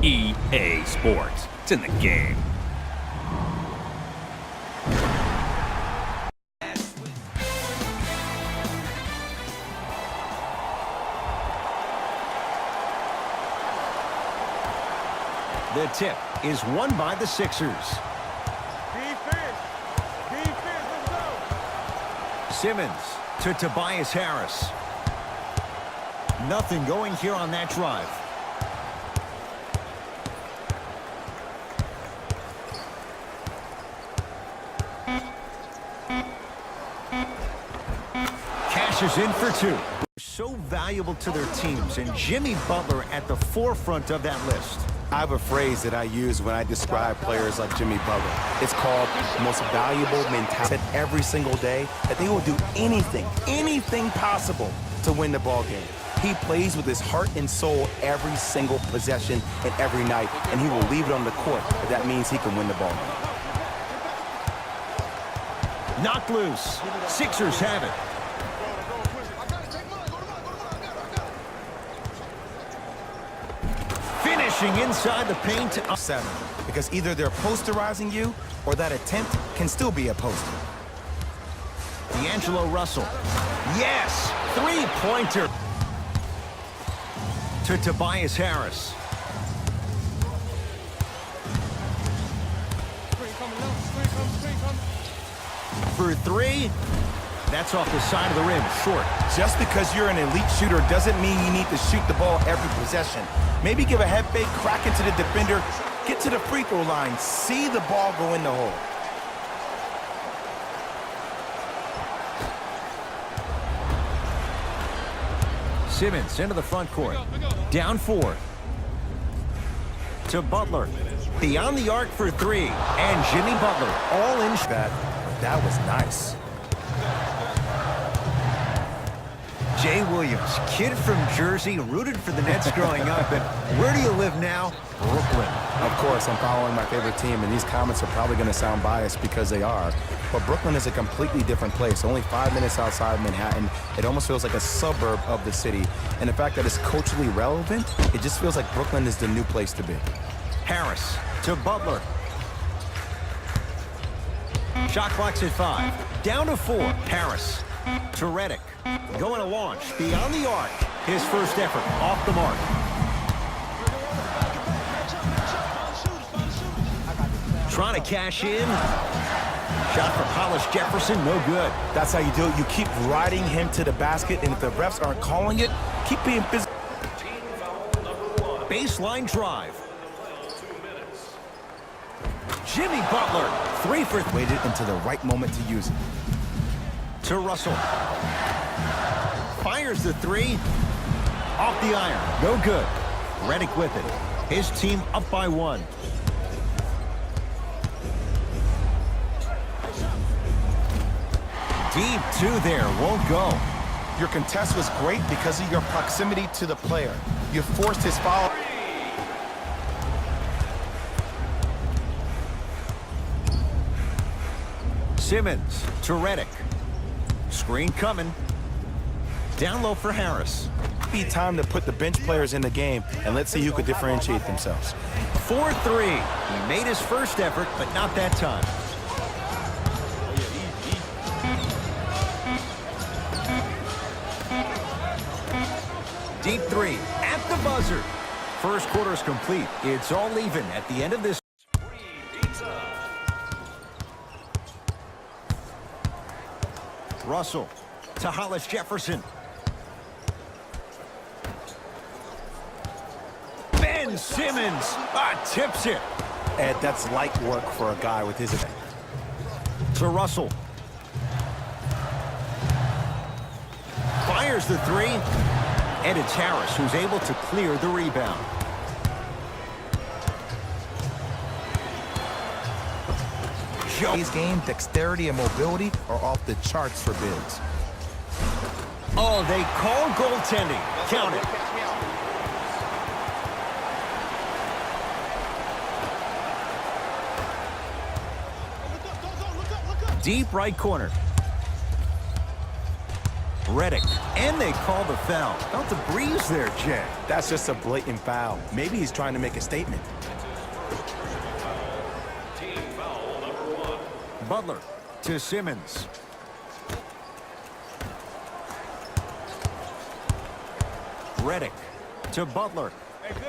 EA Sports. It's in the game. The tip is won by the Sixers. Defense, let's go. Simmons to Tobias Harris. Nothing going here on that drive. Cashes in for two. So valuable to their teams, and Jimmy Butler at the forefront of that list. I have a phrase that I use when I describe players like Jimmy Butler. It's called most valuable mentality. Every single day that they will do anything possible to win the ball game. He plays with his heart and soul every single possession and every night, and he will leave it on the court if that means he can win the ball game. Knocked loose. Sixers have it. Finishing inside the paint. 7, because either they're posterizing you or that attempt can still be a poster. D'Angelo Russell. Yes! Three-pointer. To Tobias Harris. For three. That's off the side of the rim. Short. Just because you're an elite shooter doesn't mean you need to shoot the ball every possession. Maybe give a head fake, crack into the defender, get to the free throw line, see the ball go in the hole. Simmons into the front court. Down 4. To Butler. Beyond the arc for three. And Jimmy Butler all in. That was nice. Jay Williams, kid from Jersey, rooted for the Nets growing up. And where do you live now? Brooklyn. Of course, I'm following my favorite team, and these comments are probably going to sound biased because they are. But Brooklyn is a completely different place. Only 5 minutes outside Manhattan. It almost feels like a suburb of the city. And the fact that it's culturally relevant, it just feels like Brooklyn is the new place to be. Harris to Butler. Shot clock's at 5. Down to 4. Harris to Redick. Going to launch beyond the arc. His first effort off the mark. Trying to cash in. Shot for Hollis Jefferson, no good. That's how you do it. You keep riding him to the basket, and if the refs aren't calling it, keep being physical. Baseline drive. Jimmy Butler, 3 for 3. Waited until the right moment to use it. To Russell. Fires the 3. Off the iron, no good. Redick with it. His team up by 1. Deep 2 there, won't go. Your contest was great because of your proximity to the player. You forced his foul. Simmons to Redick. Screen coming. Down low for Harris. Be time to put the bench players in the game, and let's see who could differentiate themselves. 4-3. He made his first effort, but not that time. Deep 3 at the buzzer. First quarter is complete. It's all even at the end of this. Russell to Hollis Jefferson. Ben Simmons tips it. Ed, that's light work for a guy with his effect. To Russell. Fires the 3. And it's Harris who's able to clear the rebound. Today's game, dexterity and mobility are off the charts for bigs. Oh, they call goaltending. Count it. Deep right corner. Reddick, and they call the foul. Felt the breeze there, Jay. That's just a blatant foul. Maybe he's trying to make a statement. Butler to Simmons. Reddick to Butler.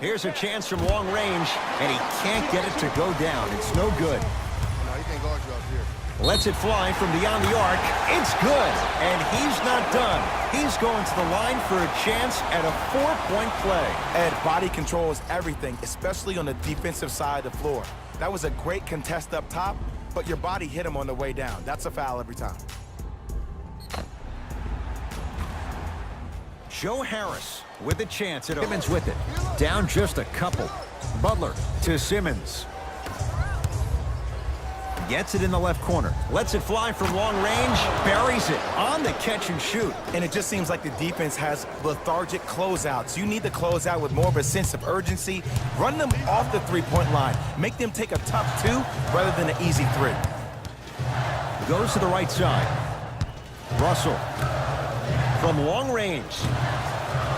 Here's a chance from long range, and he can't get it to go down. It's no good. No, he can't guard you out here. Lets it fly from beyond the arc. It's good, and he's not done. He's going to the line for a chance at a 4-point play. Ed, body control is everything, especially on the defensive side of the floor. That was a great contest up top, but your body hit him on the way down. That's a foul every time. Joe Harris with a chance at Simmons with it. Down just a couple. Butler to Simmons. Gets it in the left corner. Lets it fly from long range. Buries it on the catch and shoot. And it just seems like the defense has lethargic closeouts. You need to close out with more of a sense of urgency. Run them off the three-point line. Make them take a tough two rather than an easy three. Goes to the right side. Russell from long range.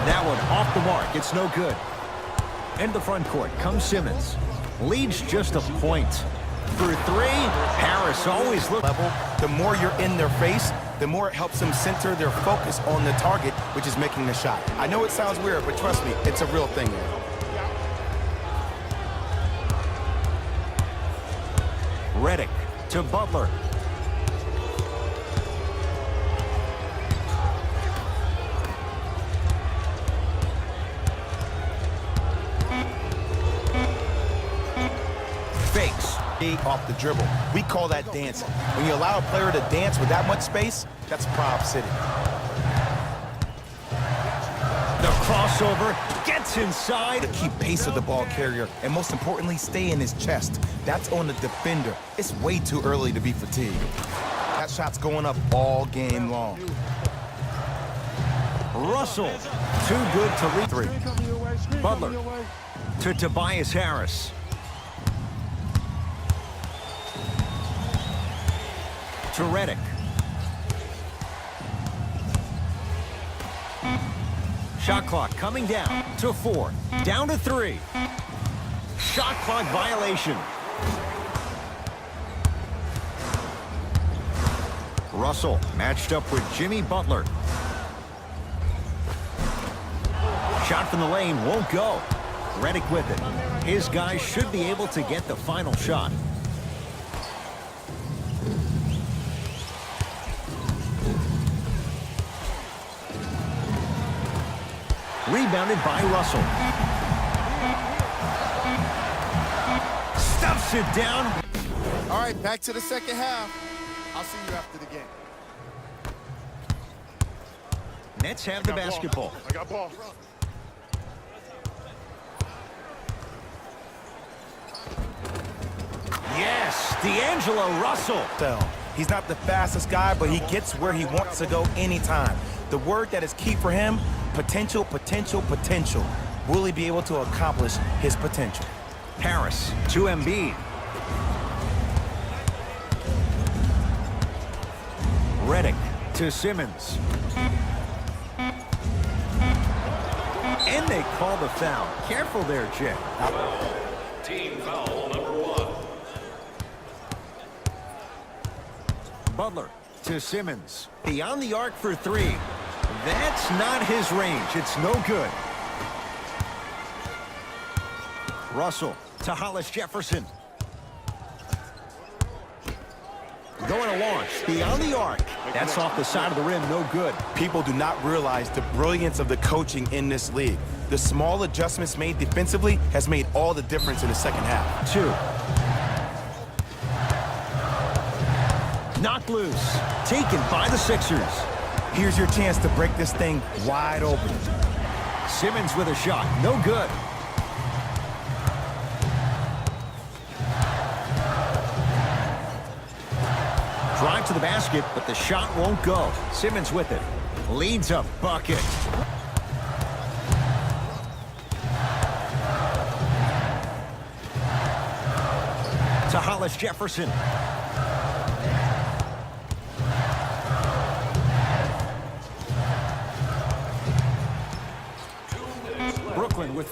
That one off the mark. It's no good. Into the front court comes Simmons. Leads just a point. For three, Harris always looks level. The more you're in their face, the more it helps them center their focus on the target, which is making the shot. I know it sounds weird, but trust me, it's a real thing. Reddick to Butler. Fakes. Off the dribble. We call that dancing. When you allow a player to dance with that much space, that's Prob City. The crossover gets inside. To keep pace with the ball carrier, and most importantly, stay in his chest. That's on the defender. It's way too early to be fatigued. That shot's going up all game long. Russell, too good to lead three. Butler to Tobias Harris. To Reddick. Shot clock coming down to 4. Down to 3. Shot clock violation. Russell matched up with Jimmy Butler. Shot from the lane won't go. Reddick with it. His guys should be able to get the final shot. Rebounded by Russell. Stuffs it down. All right, back to the second half. I'll see you after the game. Nets have the basketball. I got ball. Yes, D'Angelo Russell. He's not the fastest guy, but he gets where he wants to go anytime. The word that is key for him, potential, potential, potential. Will he be able to accomplish his potential? Harris to Embiid. Reddick to Simmons. And they call the foul. Careful there, Jay. Team foul number 1. Butler to Simmons. Beyond the arc for 3. That's not his range. It's no good. Russell to Hollis Jefferson. Going to launch beyond the arc. That's off the side of the rim. No good. People do not realize the brilliance of the coaching in this league. The small adjustments made defensively has made all the difference in the second half. 2. Knocked loose. Taken by the Sixers. Here's your chance to break this thing wide open. Simmons with a shot. No good. Drive to the basket, but the shot won't go. Simmons with it. Leads a bucket. To Hollis Jefferson.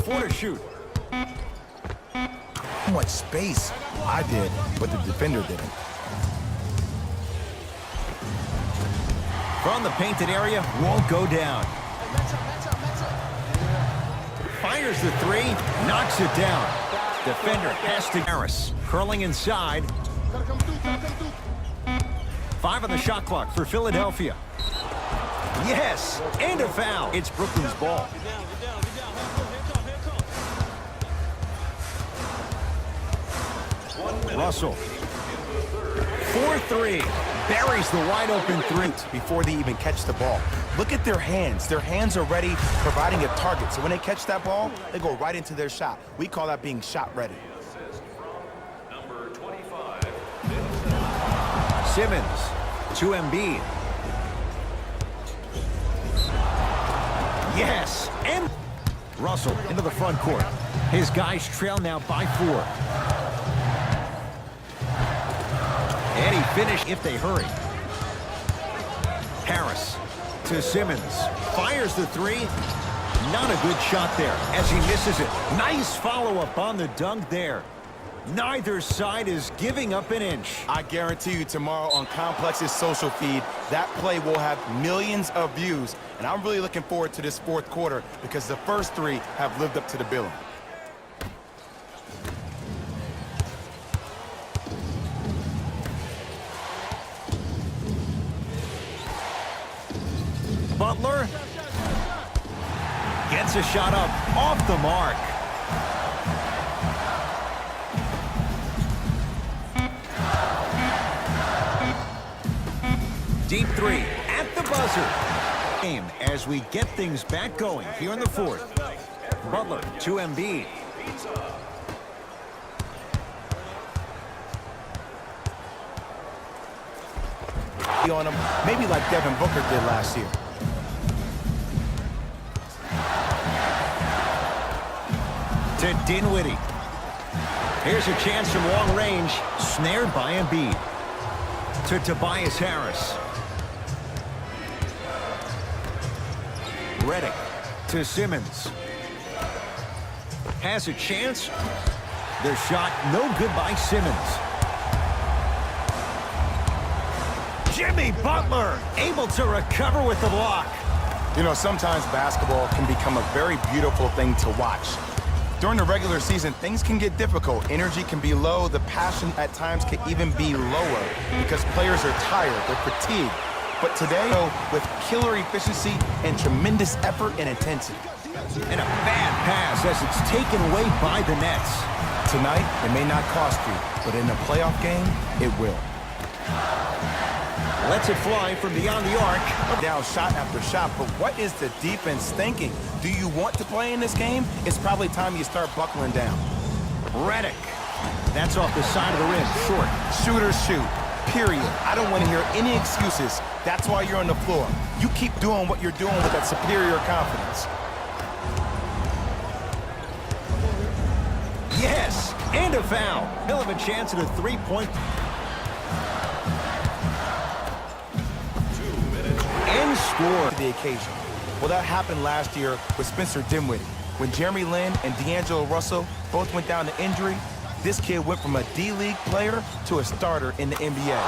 4 to shoot. Much space. I did, but the defender didn't. From the painted area, won't go down. Fires the 3, knocks it down. Defender has to Harris, curling inside. 5 on the shot clock for Philadelphia. Yes, and a foul. It's Brooklyn's ball. Russell. 4-3. Buries the wide open 3. Before they even catch the ball. Look at their hands. Their hands are ready, providing a target. So when they catch that ball, they go right into their shot. We call that being shot ready. Number 25. Simmons to Embiid. Yes, and Russell into the front court. His guys trail now by 4. And he finished if they hurry. Harris to Simmons. Fires the 3. Not a good shot there as he misses it. Nice follow-up on the dunk there. Neither side is giving up an inch. I guarantee you tomorrow on Complex's social feed, that play will have millions of views. And I'm really looking forward to this 4th quarter because the first 3 have lived up to the billing. Butler gets a shot up off the mark. Deep 3 at the buzzer. Game as we get things back going here in the 4th. Butler to Embiid. On him, maybe like Devin Booker did last year. To Dinwiddie. Here's a chance from long range. Snared by Embiid. To Tobias Harris. Redick to Simmons. Has a chance. The shot no good by Simmons. Jimmy Butler able to recover with the block. You know, sometimes basketball can become a very beautiful thing to watch. During the regular season, things can get difficult. Energy can be low. The passion at times can even be lower because players are tired. They're fatigued. But today, with killer efficiency and tremendous effort and intensity. And a bad pass as it's taken away by the Nets. Tonight, it may not cost you, but in a playoff game, it will. Lets it fly from beyond the arc. Down shot after shot, but what is the defense thinking? Do you want to play in this game? It's probably time you start buckling down. Redick. That's off the side of the rim, short. Shooters shoot, period. I don't want to hear any excuses. That's why you're on the floor. You keep doing what you're doing with that superior confidence. Yes, and a foul. He'll have a chance at a 3-point. And score. To the occasion. Well, that happened last year with Spencer Dinwiddie. When Jeremy Lin and D'Angelo Russell both went down to injury, this kid went from a D-League player to a starter in the NBA.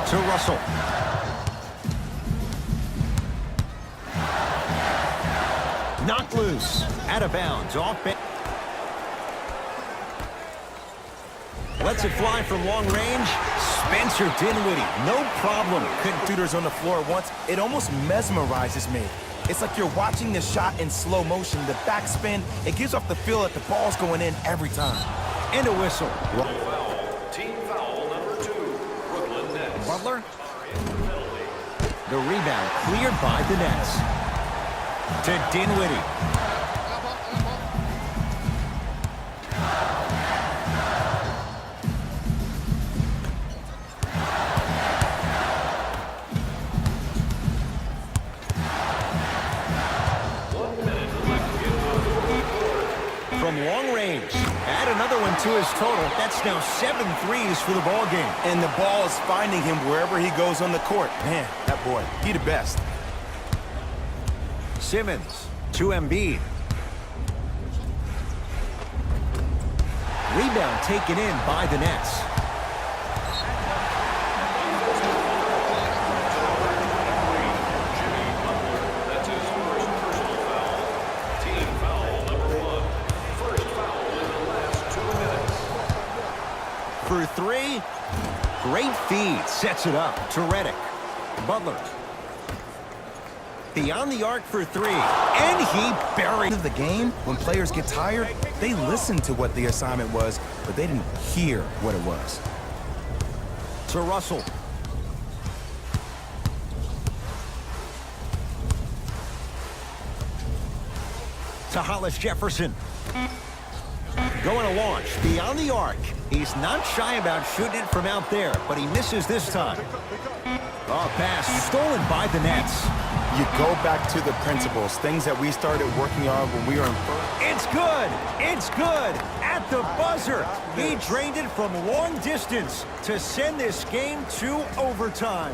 To Russell. Knocked loose. Out of bounds. Off. Lets it fly from long range. Spencer Dinwiddie. No problem. Shooters on the floor once. It almost mesmerizes me. It's like you're watching the shot in slow motion. The backspin, it gives off the feel that the ball's going in every time. And a whistle. Team foul number 2. Brooklyn Nets. Butler. The rebound cleared by the Nets. To Dinwiddie. From long range. Add another one to his total. That's now 7 threes for the ball game. And the ball is finding him wherever he goes on the court. Man, that boy, he the best. Simmons to Embiid. Rebound taken in by the Nets. That's his first personal foul. Team foul number 1. First foul in the last 2 minutes. For three. Great feed. Sets it up to Redick. Butler. Beyond the arc for three. And he buried The game, when players get tired, they listen to what the assignment was, but they didn't hear what it was. to Russell. To Hollis Jefferson. Going to launch beyond the arc. He's not shy about shooting it from out there, but he misses this time. Oh, pass stolen by the Nets. You go back to the principles, things that we started working on when we were in first. It's good. It's good. At the buzzer. He drained it from long distance to send this game to overtime.